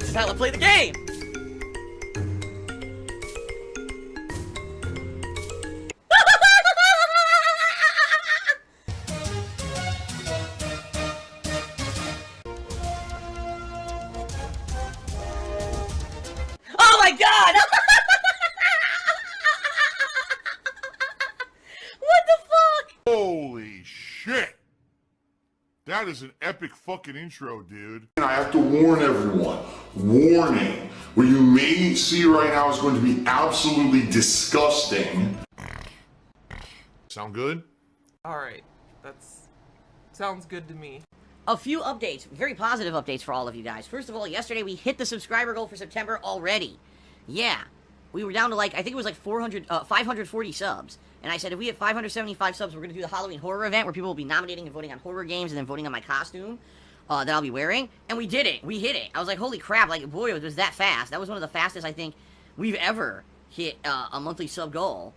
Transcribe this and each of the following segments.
This is how I play the game! Oh my god! What the fuck? Holy shit! That is an epic fucking intro, dude. And I have to warn everyone, warning, what you may see right now is going to be absolutely disgusting. Sound good? Alright, sounds good to me. A few updates, very positive updates for all of you guys. First of all, yesterday we hit the subscriber goal for September already. Yeah, we were down to like, I think it was like 540 subs. And I said if we hit 575 subs, we're going to do the Halloween horror event where people will be nominating and voting on horror games and then voting on my costume that I'll be wearing. And we did it. We hit it. I was like, holy crap, like, boy, it was that fast. That was one of the fastest I think we've ever hit a monthly sub goal.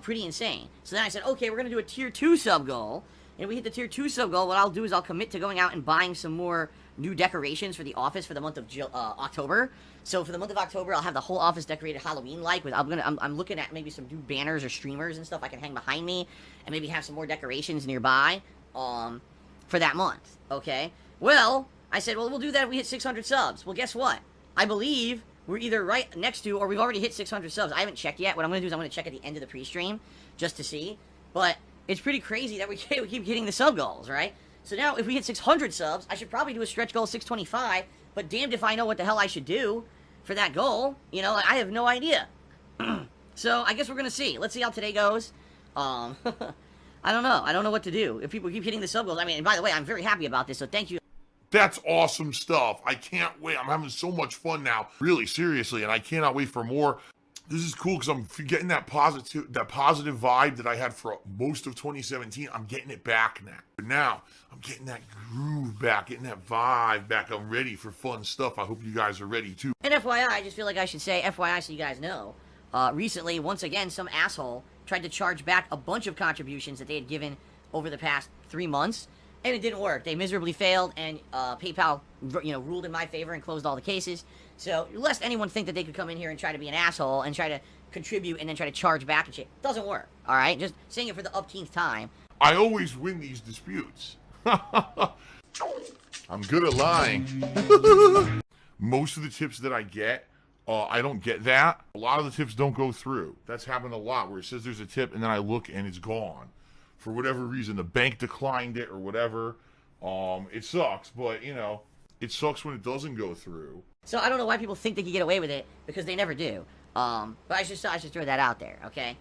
Pretty insane. So then I said, okay, we're going to do a tier 2 sub goal. And if we hit the tier 2 sub goal, what I'll do is I'll commit to going out and buying some more new decorations for the office for the month of October. So for the month of October, I'll have the whole office decorated Halloween-like. I'm looking at maybe some new banners or streamers and stuff I can hang behind me, and maybe have some more decorations nearby for that month. Okay. Well, I said, well, we'll do that if we hit 600 subs. Well, guess what? I believe we're either right next to or we've already hit 600 subs. I haven't checked yet. What I'm going to do is I'm going to check at the end of the pre-stream just to see. But it's pretty crazy that we keep hitting the sub goals, right? So now, if we hit 600 subs, I should probably do a stretch goal of 625, but damned if I know what the hell I should do for that goal. You know, I have no idea. So, I guess we're gonna see. Let's see how today goes. I don't know. I don't know what to do. If people keep hitting the sub goals, I mean, and by the way, I'm very happy about this, so thank you. That's awesome stuff. I can't wait. I'm having so much fun now. Really, seriously, and I cannot wait for more. This is cool because I'm getting that positive vibe that I had for most of 2017. I'm getting it back now. Now, I'm getting that groove back, getting that vibe back. I'm ready for fun stuff. I hope you guys are ready too. And FYI, I just feel like I should say FYI so you guys know. Recently, once again, some asshole tried to charge back a bunch of contributions that they had given over the past 3 months. And it didn't work. They miserably failed, and PayPal, ruled in my favor and closed all the cases. So, lest anyone think that they could come in here and try to be an asshole and try to contribute and then try to charge back and shit. Doesn't work, alright? Just saying it for the upteenth time. I always win these disputes. I'm good at lying. Most of the tips that I get, I don't get that. A lot of the tips don't go through. That's happened a lot, where it says there's a tip, and then I look, and it's gone. For whatever reason, the bank declined it or whatever. It sucks, but, it sucks when it doesn't go through. So I don't know why people think they can get away with it, because they never do. But I should throw that out there, okay?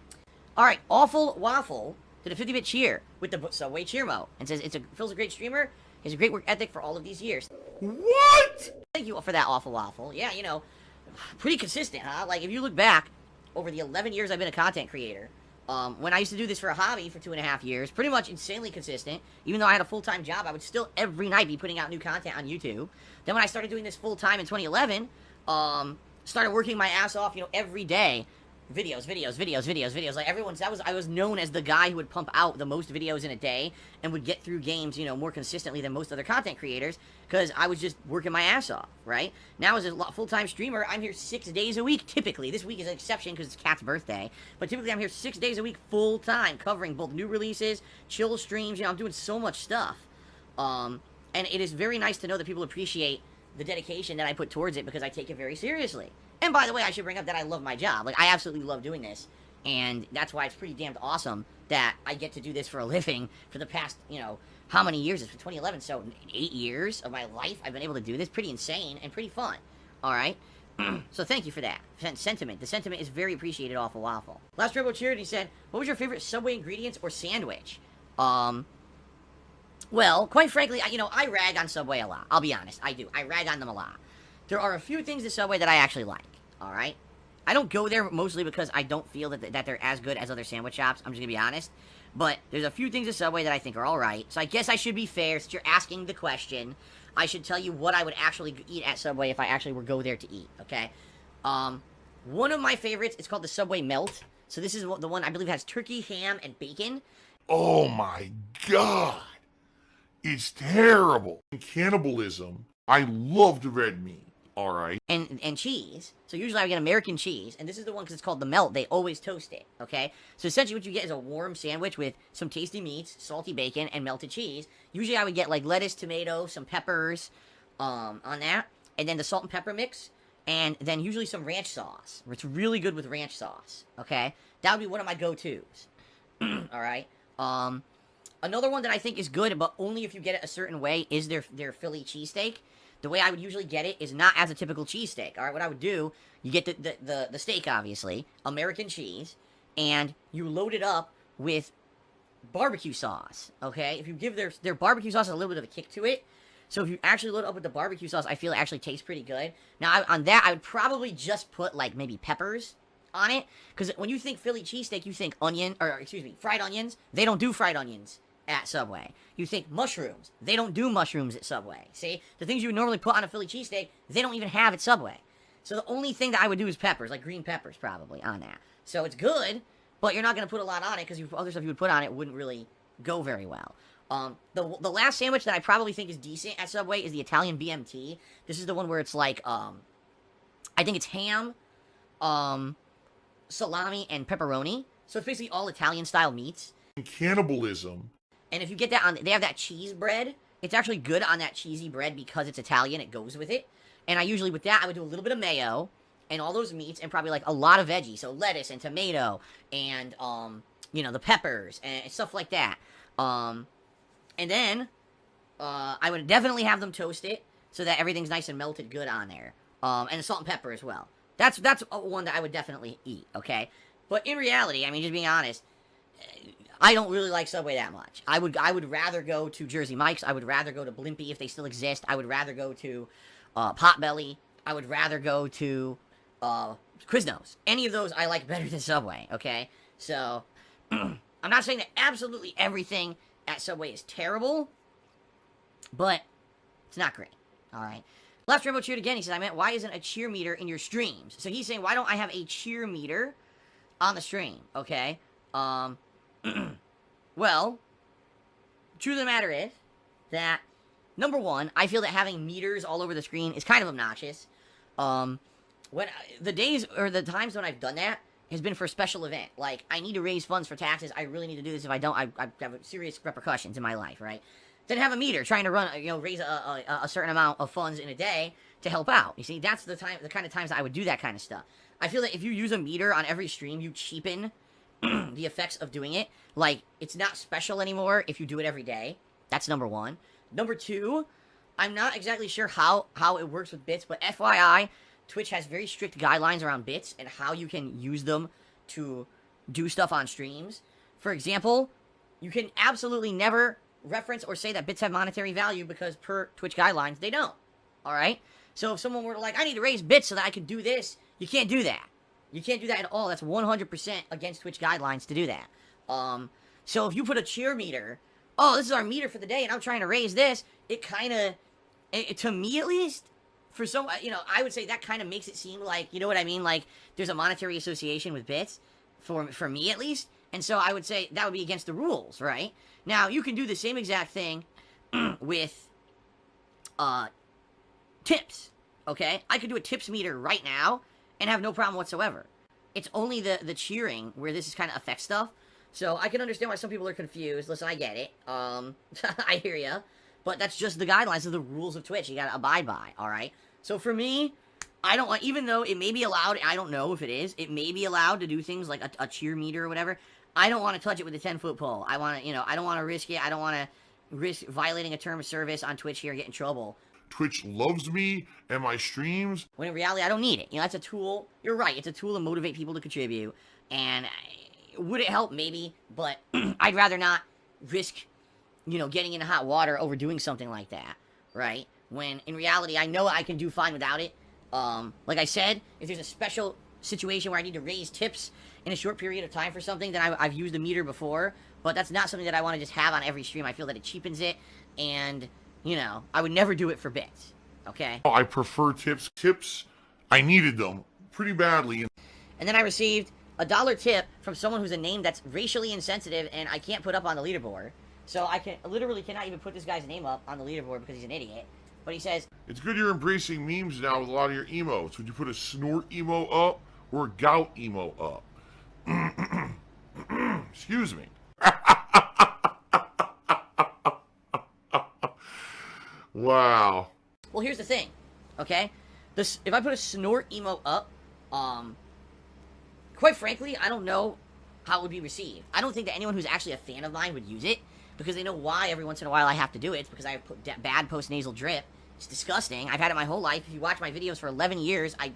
Alright, Awful Waffle did a 50-bit cheer with the Subway cheer mo, and says, Phil's a great streamer, he has a great work ethic for all of these years. What? Thank you for that, Awful Waffle. Yeah, pretty consistent, huh? Like, if you look back over the 11 years I've been a content creator, when I used to do this for a hobby for 2.5 years, pretty much insanely consistent. Even though I had a full-time job, I would still every night be putting out new content on YouTube. Then when I started doing this full-time in 2011, started working my ass off, every day. Videos. Like I was known as the guy who would pump out the most videos in a day and would get through games, more consistently than most other content creators because I was just working my ass off, right? Now as a full-time streamer, I'm here 6 days a week, typically. This week is an exception because it's Kat's birthday, but typically I'm here 6 days a week full-time covering both new releases, chill streams, I'm doing so much stuff. And it is very nice to know that people appreciate the dedication that I put towards it because I take it very seriously. And by the way, I should bring up that I love my job. Like, I absolutely love doing this. And that's why it's pretty damned awesome that I get to do this for a living for the past, how many years? It's 2011, so 8 years of my life I've been able to do this. Pretty insane and pretty fun. Alright? So thank you for that. Sentiment. The sentiment is very appreciated, Awful Waffle. Last Turbo cheered, he said, what was your favorite Subway ingredients or sandwich? Well, quite frankly, I rag on Subway a lot. I'll be honest. I do. I rag on them a lot. There are a few things at Subway that I actually like, alright? I don't go there mostly because I don't feel that they're as good as other sandwich shops. I'm just gonna be honest. But there's a few things at Subway that I think are alright. So I guess I should be fair. Since you're asking the question, I should tell you what I would actually eat at Subway if I actually were go there to eat, okay? One of my favorites, it's called the Subway Melt. So this is the one I believe has turkey, ham, and bacon. Oh my god. It's terrible. Cannibalism. I loved red meat. All right. and cheese. So usually I would get American cheese, and this is the one because it's called the melt. They always toast it, okay? So essentially what you get is a warm sandwich with some tasty meats, salty bacon, and melted cheese. Usually I would get like lettuce, tomato, some peppers on that, and then the salt and pepper mix, and then usually some ranch sauce. It's really good with ranch sauce, okay? That would be one of my go-tos. All right? Another one that I think is good, but only if you get it a certain way, is their Philly cheesesteak. The way I would usually get it is not as a typical cheesesteak. All right, what I would do, you get the steak, obviously, American cheese, and you load it up with barbecue sauce, okay? If you give their barbecue sauce a little bit of a kick to it, so if you actually load it up with the barbecue sauce, I feel it actually tastes pretty good. Now, on that, I would probably just put, like, maybe peppers on it, because when you think Philly cheesesteak, you think fried onions. They don't do fried onions at Subway. You think mushrooms. They don't do mushrooms at Subway. See? The things you would normally put on a Philly cheesesteak, they don't even have at Subway. So the only thing that I would do is peppers, like green peppers probably on that. So it's good, but you're not going to put a lot on it because other stuff you would put on it wouldn't really go very well. The last sandwich that I probably think is decent at Subway is the Italian BMT. This is the one where it's like, I think it's ham, salami, and pepperoni. So it's basically all Italian-style meats. Cannibalism. And if you get that they have that cheese bread. It's actually good on that cheesy bread because it's Italian. It goes with it. And I usually, with that, I would do a little bit of mayo and all those meats and probably like a lot of veggies. So lettuce and tomato and, the peppers and stuff like that. And then, I would definitely have them toast it so that everything's nice and melted good on there. And salt and pepper as well. That's one that I would definitely eat, okay? But in reality, I mean, just being honest, I don't really like Subway that much. I would rather go to Jersey Mike's. I would rather go to Blimpie if they still exist. I would rather go to Potbelly. I would rather go to Quiznos. Any of those I like better than Subway, okay? So, I'm not saying that absolutely everything at Subway is terrible, but it's not great, all right? Left Rainbow cheered again. He says, I meant, why isn't a cheer meter in your streams? So he's saying, why don't I have a cheer meter on the stream, okay? Well, truth of the matter is that, number one, I feel that having meters all over the screen is kind of obnoxious. The times when I've done that has been for a special event. Like, I need to raise funds for taxes. I really need to do this. If I don't, I have serious repercussions in my life, right? Then have a meter trying to raise a certain amount of funds in a day to help out. You see, that's the kind of times that I would do that kind of stuff. I feel that if you use a meter on every stream, you cheapen the effects of doing it. Like, it's not special anymore if you do it every day. That's number one. Number two, I'm not exactly sure how it works with bits, but FYI, Twitch has very strict guidelines around bits and how you can use them to do stuff on streams. For example, you can absolutely never reference or say that bits have monetary value because per Twitch guidelines, they don't. Alright? So if someone were to I need to raise bits so that I can do this, you can't do that. You can't do that at all. That's 100% against Twitch guidelines to do that. So if you put a cheer meter, this is our meter for the day and I'm trying to raise this, it kind of, to me at least, for some, I would say that kind of makes it seem like, you know what I mean? Like, there's a monetary association with bits, for me at least. And so I would say that would be against the rules, right? Now, you can do the same exact thing with tips, okay? I could do a tips meter right now and have no problem whatsoever. It's only the cheering where this is kind of affects stuff. So I can understand why some people are confused. Listen, I get it. I hear ya. But that's just the guidelines of the rules of Twitch. You gotta abide by, alright? So for me, I don't want, even though it may be allowed, I don't know if it is, it may be allowed to do things like a cheer meter or whatever. I don't want to touch it with a 10-foot pole. I want to, I don't want to risk it. I don't want to risk violating a term of service on Twitch here and get in trouble. Twitch loves me and my streams. When in reality, I don't need it. That's a tool. You're right. It's a tool to motivate people to contribute. And would it help? Maybe. But I'd rather not risk, getting into hot water over doing something like that. Right? When in reality, I know I can do fine without it. Like I said, if there's a special situation where I need to raise tips in a short period of time for something, then I've used a meter before. But that's not something that I want to just have on every stream. I feel that it cheapens it. And I would never do it for bits, okay? I prefer tips. Tips, I needed them pretty badly. And then I received a $1 tip from someone who's a name that's racially insensitive and I can't put up on the leaderboard. So I literally cannot even put this guy's name up on the leaderboard because he's an idiot. But he says, it's good you're embracing memes now with a lot of your emotes. Would you put a snort emo up or a gout emo up? Excuse me. Wow. well, here's the thing, okay? If I put a snort emo up, quite frankly, I don't know how it would be received. I don't think that anyone who's actually a fan of mine would use it, because they know why every once in a while I have to do it. It's because I have bad post-nasal drip. It's disgusting. I've had it my whole life. If you watch my videos for 11 years, I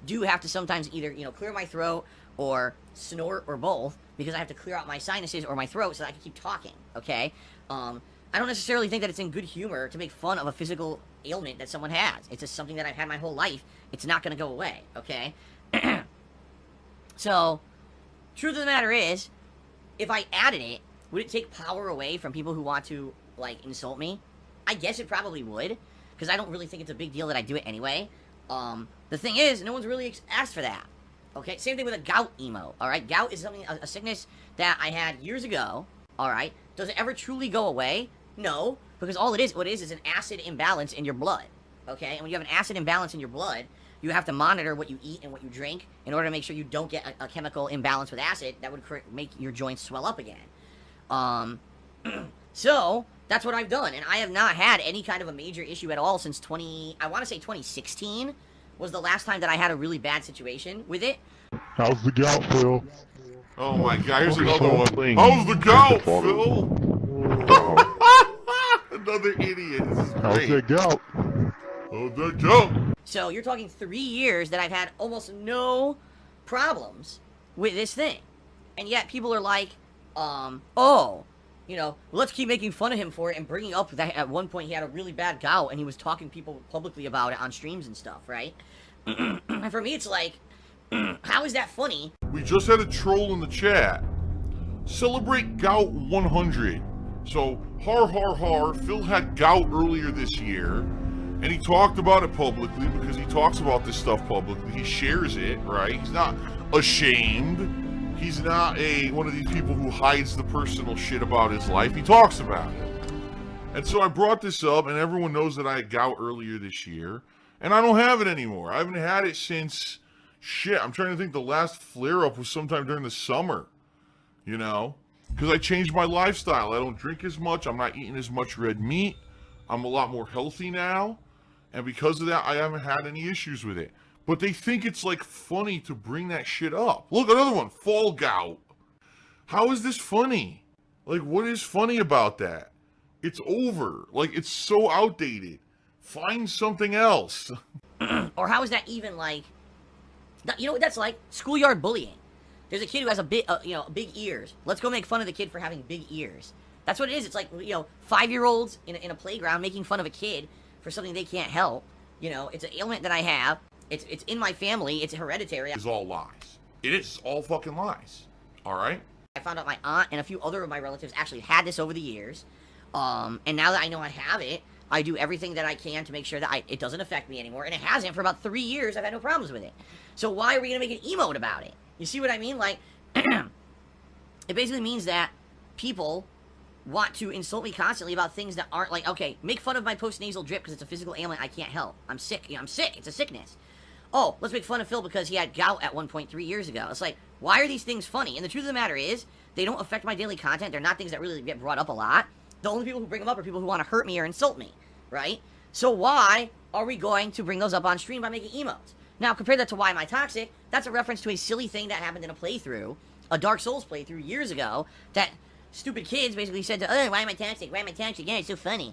do have to sometimes either, clear my throat or snort or both, because I have to clear out my sinuses or my throat so that I can keep talking, okay? I don't necessarily think that it's in good humor to make fun of a physical ailment that someone has. It's just something that I've had my whole life. It's not going to go away, okay? So, truth of the matter is, if I added it, would it take power away from people who want to, like, insult me? I guess it probably would, because I don't really think it's a big deal that I do it anyway. The thing is, no one's really asked for that. Okay, same thing with a gout emo, alright? Gout is something, a sickness that I had years ago, alright? Does it ever truly go away? No, because all it is, what it is an acid imbalance in your blood, okay? And when you have an acid imbalance in your blood, you have to monitor what you eat and what you drink in order to make sure you don't get a chemical imbalance with acid that would make your joints swell up again. So, that's what I've done, and I have not had any kind of a major issue at all since I want to say 2016 was the last time that I had a really bad situation with it. How's the gout, Phil? Oh my god, here's another one. How's the gout, Phil? Another idiot. This is great. How's the gout? How's the gout? So, you're talking 3 years that I've had almost no problems with this thing. And yet, people are like, let's keep making fun of him for it and bringing up that at one point he had a really bad gout and he was talking to people publicly about it on streams and stuff, right? And for me, it's like, how is that funny? We just had a troll in the chat. Celebrate gout 100. So, har, Phil had gout earlier this year, and he talked about it publicly because he talks about this stuff publicly. He shares it, right? He's not ashamed. He's not one of these people who hides the personal shit about his life. He talks about it. And so I brought this up, and everyone knows that I had gout earlier this year, and I don't have it anymore. I haven't had it since, I'm trying to think, the last flare-up was sometime during the summer, because I changed my lifestyle. I don't drink as much. I'm not eating as much red meat. I'm a lot more healthy now, and because of that, I haven't had any issues with it. But they think it's, like, funny to bring that shit up. Look, another one, fall gout. How is this funny? Like, what is funny about that? It's over. Like, it's so outdated. Find something else. Or how is that even, like, you know what that's like? Schoolyard bullying. There's a kid who has big ears. Let's go make fun of the kid for having big ears. That's what it is. It's like, 5-year-olds in a playground making fun of a kid for something they can't help. It's an ailment that I have. It's in my family. It's hereditary. It's all lies. It is all fucking lies. All right? I found out my aunt and a few other of my relatives actually had this over the years. And now that I know I have it, I do everything that I can to make sure that it doesn't affect me anymore. And it hasn't for about 3 years. I've had no problems with it. So why are we going to make an emote about it? You see what I mean? Like, it basically means that people want to insult me constantly about things that aren't like, okay, make fun of my post-nasal drip because it's a physical ailment I can't help. I'm sick. I'm sick. It's a sickness. Oh, let's make fun of Phil because he had gout at 1.3 years ago. It's like, why are these things funny? And the truth of the matter is, they don't affect my daily content. They're not things that really get brought up a lot. The only people who bring them up are people who want to hurt me or insult me, right? So why are we going to bring those up on stream by making emotes? Now, compare that to Why Am I Toxic? That's a reference to a silly thing that happened in a playthrough, a Dark Souls playthrough years ago, that stupid kids basically said to, oh, why am I toxic? Why am I toxic? Yeah, it's so funny.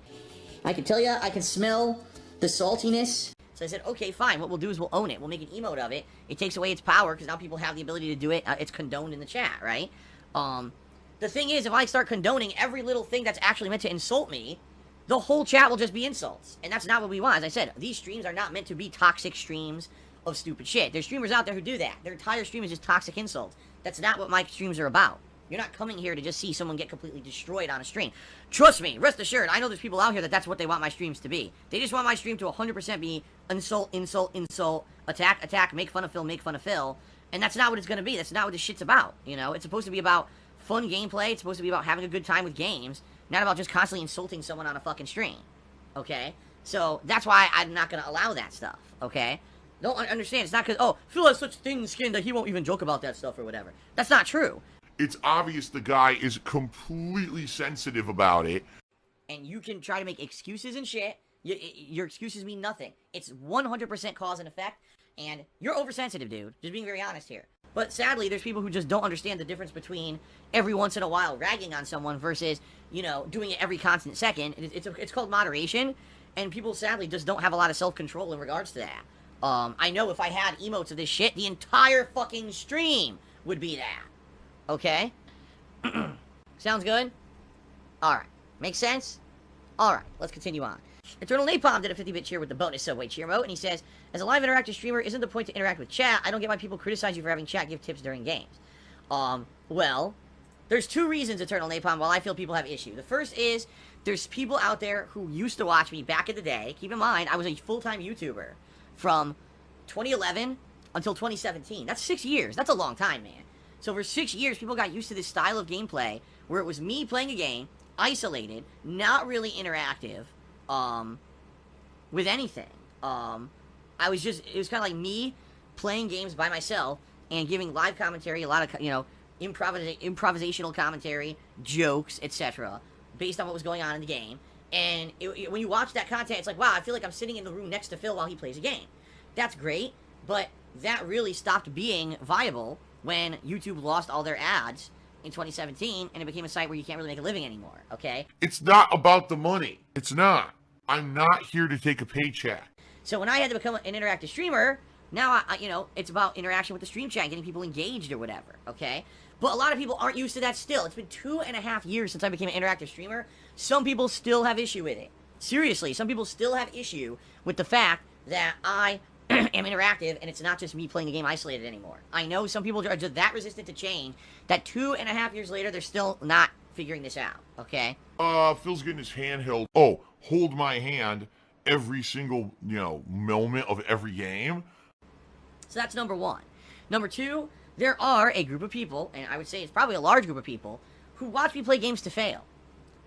I can tell you, I can smell the saltiness. So I said, okay, fine. What we'll do is we'll own it. We'll make an emote of it. It takes away its power because now people have the ability to do it. It's condoned in the chat, right? The thing is, if I start condoning every little thing that's actually meant to insult me, the whole chat will just be insults. And that's not what we want. As I said, these streams are not meant to be toxic streams of stupid shit. There's streamers out there who do that. Their entire stream is just toxic insults. That's not what my streams are about. You're not coming here to just see someone get completely destroyed on a stream. Trust me, rest assured, I know there's people out here that's what they want my streams to be. They just want my stream to 100% be insult, insult, insult, attack, attack, make fun of Phil, make fun of Phil. And that's not what it's going to be. That's not what this shit's about. It's supposed to be about fun gameplay. It's supposed to be about having a good time with games. Not about just constantly insulting someone on a fucking stream. Okay? So that's why I'm not going to allow that stuff, okay? Don't understand. It's not because, oh, Phil has such thin skin that he won't even joke about that stuff or whatever. That's not true. It's obvious the guy is completely sensitive about it. And you can try to make excuses and shit. Your excuses mean nothing. It's 100% cause and effect. And you're oversensitive, dude. Just being very honest here. But sadly, there's people who just don't understand the difference between every once in a while ragging on someone versus, you know, doing it every constant second. It's called moderation. And people sadly just don't have a lot of self-control in regards to that. I know if I had emotes of this shit, the entire fucking stream would be that. Okay? Sounds good? Alright. Makes sense? Alright, let's continue on. Eternal Napalm did a 50-bit cheer with the bonus Subway cheer emote, and he says, as a live interactive streamer, isn't the point to interact with chat? I don't get why people criticize you for having chat give tips during games. Well, there's two reasons, Eternal Napalm, while I feel people have issue. The first is, there's people out there who used to watch me back in the day. Keep in mind, I was a full-time YouTuber from 2011 until 2017. That's 6 years. That's a long time, man. So for 6 years, people got used to this style of gameplay where it was me playing a game, isolated, not really interactive, with anything. It was kind of like me playing games by myself and giving live commentary, a lot of, you know, improvisational commentary, jokes, etc., based on what was going on in the game. And when you watch that content, it's like, wow, I feel like I'm sitting in the room next to Phil while he plays a game. That's great, but that really stopped being viable when YouTube lost all their ads in 2017, and it became a site where you can't really make a living anymore, okay? It's not about the money. It's not. I'm not here to take a paycheck. So when I had to become an interactive streamer, now, you know, it's about interaction with the stream chat, getting people engaged or whatever, okay? But a lot of people aren't used to that still. It's been 2.5 years since I became an interactive streamer. Some people still have issue with it. Seriously, some people still have issue with the fact that I am interactive and it's not just me playing the game isolated anymore. I know some people are just that resistant to change that 2.5 years later, they're still not figuring this out, okay? Phil's getting his hand held. Oh, hold my hand every single, you know, moment of every game. So that's number one. Number two, there are a group of people, and I would say it's probably a large group of people, who watch me play games to fail.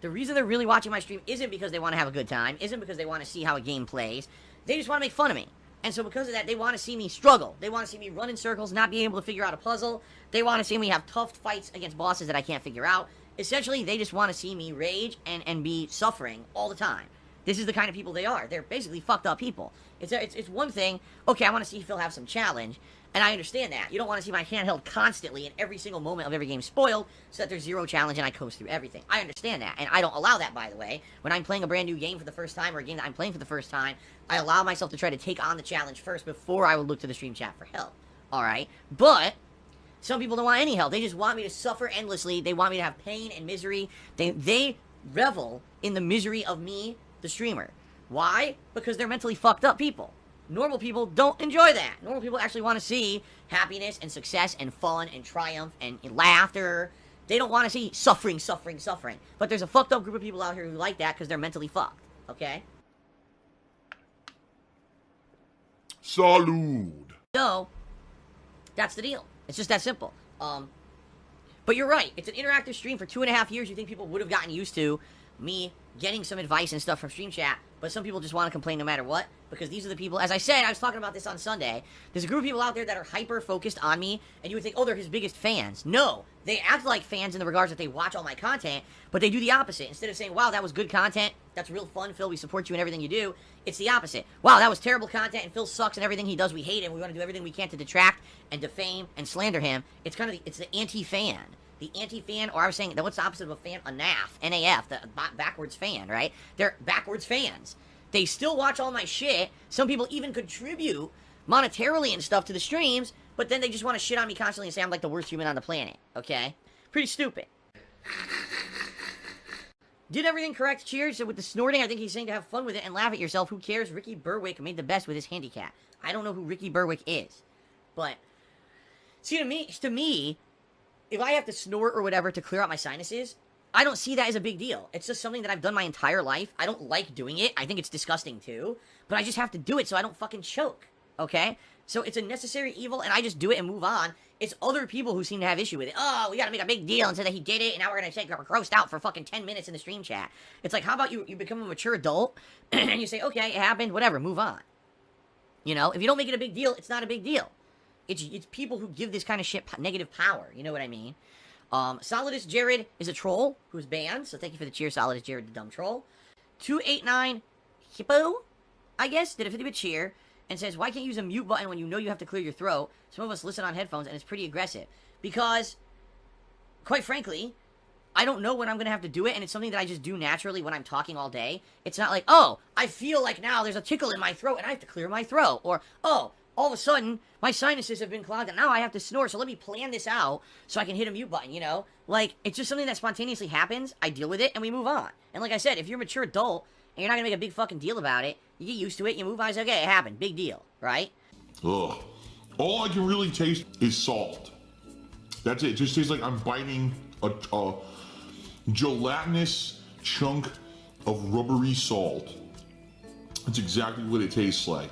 The reason they're really watching my stream isn't because they want to have a good time, isn't because they want to see how a game plays. They just want to make fun of me. And so because of that, they want to see me struggle. They want to see me run in circles, not be able to figure out a puzzle. They want to see me have tough fights against bosses that I can't figure out. Essentially, they just want to see me rage and be suffering all the time. This is the kind of people they are. They're basically fucked up people. It's one thing, okay, I want to see Phil have some challenge, and I understand that. You don't want to see my handheld constantly in every single moment of every game spoiled, so that there's zero challenge and I coast through everything. I understand that, and I don't allow that, by the way. When I'm playing a brand new game for the first time, or a game that I'm playing for the first time, I allow myself to try to take on the challenge first before I would look to the stream chat for help. Alright? But some people don't want any help. They just want me to suffer endlessly. They want me to have pain and misery. They revel in the misery of me, the streamer. Why? Because they're mentally fucked up people. Normal people don't enjoy that. Normal people actually want to see happiness and success and fun and triumph and laughter. They don't want to see suffering, suffering, suffering. But there's a fucked up group of people out here who like that because they're mentally fucked. Okay? Salud. So, that's the deal. It's just that simple. But you're right. It's an interactive stream for 2.5 years. You think people would have gotten used to me getting some advice and stuff from stream chat, but some people just want to complain no matter what, because these are the people, as I said, I was talking about this on Sunday, there's a group of people out there that are hyper-focused on me, and you would think, oh, they're his biggest fans. No, they act like fans in the regards that they watch all my content, but they do the opposite. Instead of saying, wow, that was good content, that's real fun, Phil, we support you in everything you do, it's the opposite. Wow, that was terrible content, and Phil sucks and everything he does, we hate him, we want to do everything we can to detract and defame and slander him. It's kind of it's the anti-fan. The anti-fan, or I was saying, what's the opposite of a fan? A NAF, N-A-F, the backwards fan, right? They're backwards fans. They still watch all my shit. Some people even contribute monetarily and stuff to the streams, but then they just want to shit on me constantly and say I'm like the worst human on the planet, okay? Pretty stupid. Did everything correct, cheers. So with the snorting, I think he's saying to have fun with it and laugh at yourself. Who cares? Ricky Berwick made the best with his handicap. I don't know who Ricky Berwick is. But, see, to me, if I have to snort or whatever to clear out my sinuses, I don't see that as a big deal. It's just something that I've done my entire life. I don't like doing it. I think it's disgusting too. But I just have to do it so I don't fucking choke. okay? So it's a necessary evil, and I just do it and move on. It's other people who seem to have issue with it. Oh, we gotta make a big deal and say that he did it, and now we're gonna say we're grossed out for fucking 10 minutes in the stream chat. It's like, how about you become a mature adult, and you say, okay, it happened, whatever, move on. You know, if you don't make it a big deal, it's not a big deal. It's people who give this kind of shit negative power, you know what I mean? Solidus Jared is a troll who's banned, so thank you for the cheer, Solidus Jared, the dumb troll. 289 Hippo, I guess, did a 50-bit cheer, and says, why can't you use a mute button when you know you have to clear your throat? Some of us listen on headphones, and it's pretty aggressive. Because, quite frankly, I don't know when I'm going to have to do it, and it's something that I just do naturally when I'm talking all day. It's not like, oh, I feel like now there's a tickle in my throat, and I have to clear my throat. Or, oh, all of a sudden, my sinuses have been clogged, and now I have to snort, so let me plan this out so I can hit a mute button, you know? Like, it's just something that spontaneously happens, I deal with it, and we move on. And like I said, if you're a mature adult, and you're not going to make a big fucking deal about it, you get used to it, you move on, it's okay, it happened, big deal, right? Ugh. All I can really taste is salt. That's it. It just tastes like I'm biting a gelatinous chunk of rubbery salt. That's exactly what it tastes like.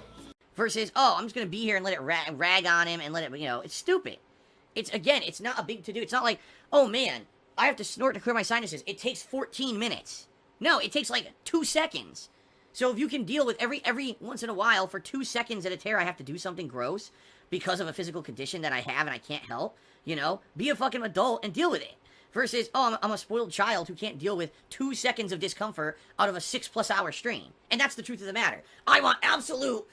Versus, oh, I'm just going to be here and let it rag on him and let it, you know, it's stupid. It's, again, it's not a big to-do. It's not like, oh, man, I have to snort to clear my sinuses. It takes 14 minutes. No, it takes like 2 seconds. So if you can deal with every once in a while, for 2 seconds at a tear, I have to do something gross because of a physical condition that I have and I can't help, you know, be a fucking adult and deal with it. Versus, oh, I'm a spoiled child who can't deal with 2 seconds of discomfort out of a 6+ hour stream. And that's the truth of the matter. I want absolute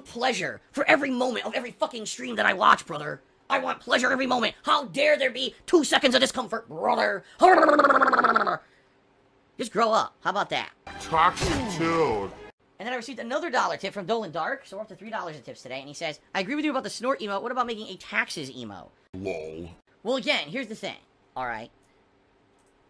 pleasure for every moment of every fucking stream that I watch, brother. I want pleasure every moment. How dare there be 2 seconds of discomfort, brother? Just grow up. How about that? Toxic Toad. And then I received another $1 tip from Dolan Dark, so we're up to $3 in tips today, and he says, I agree with you about the snort emote. What about making a taxes emote? Lol. Well, again, here's the thing, alright?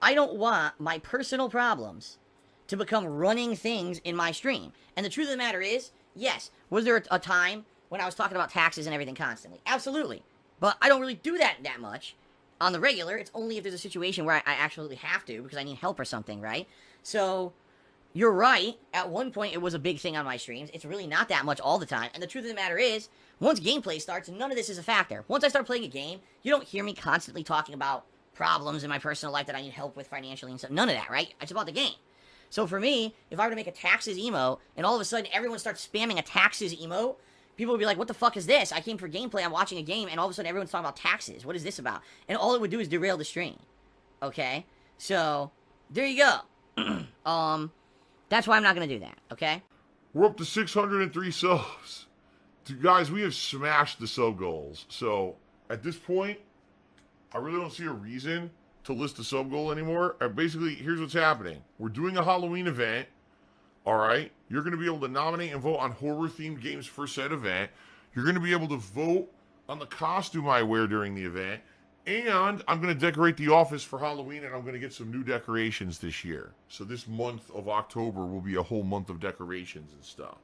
I don't want my personal problems to become running things in my stream. And the truth of the matter is, yes, was there a time when I was talking about taxes and everything constantly? Absolutely. But I don't really do that much. On the regular, it's only if there's a situation where I actually have to, because I need help or something, right? So, you're right, at one point it was a big thing on my streams. It's really not that much all the time. And the truth of the matter is, once gameplay starts, none of this is a factor. Once I start playing a game, you don't hear me constantly talking about problems in my personal life that I need help with financially and stuff. None of that, right? It's about the game. So for me, if I were to make a taxes emote, and all of a sudden everyone starts spamming a taxes emote, people would be like, what the fuck is this? I came for gameplay, I'm watching a game, and all of a sudden everyone's talking about taxes. What is this about? And all it would do is derail the stream. Okay? So, there you go. That's why I'm not going to do that, okay? We're up to 603 subs. Guys, we have smashed the sub goals. So, at this point, I really don't see a reason to list the sub goal anymore. Basically, here's what's happening. We're doing a Halloween event. Alright? You're going to be able to nominate and vote on horror-themed games for said event. You're going to be able to vote on the costume I wear during the event. And I'm going to decorate the office for Halloween, and I'm going to get some new decorations this year. So this month of October will be a whole month of decorations and stuff.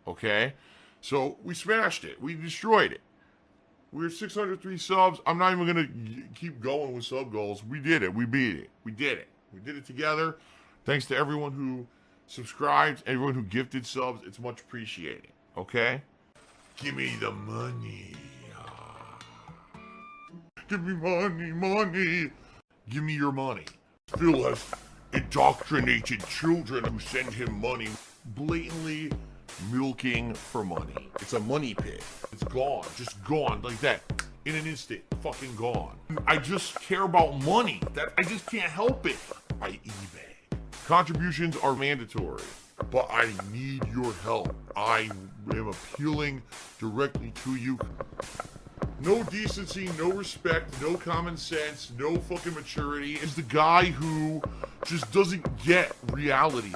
Okay? So we smashed it. We destroyed it. We're 603 subs. I'm not even going to keep going with sub goals. We did it. We beat it. We did it. We did it together. Thanks to everyone who subscribed, everyone who gifted subs. It's much appreciated. Okay? Give me the money. Give me money. Give me your money. Phil has indoctrinated children who send him money, blatantly milking for money. It's a money pit. It's gone. Just gone like that. In an instant. Fucking gone. I just care about money. I just can't help it. I eBay. Contributions are mandatory, but I need your help. I am appealing directly to you. No decency, no respect, no common sense, no fucking maturity. Is the guy who just doesn't get reality.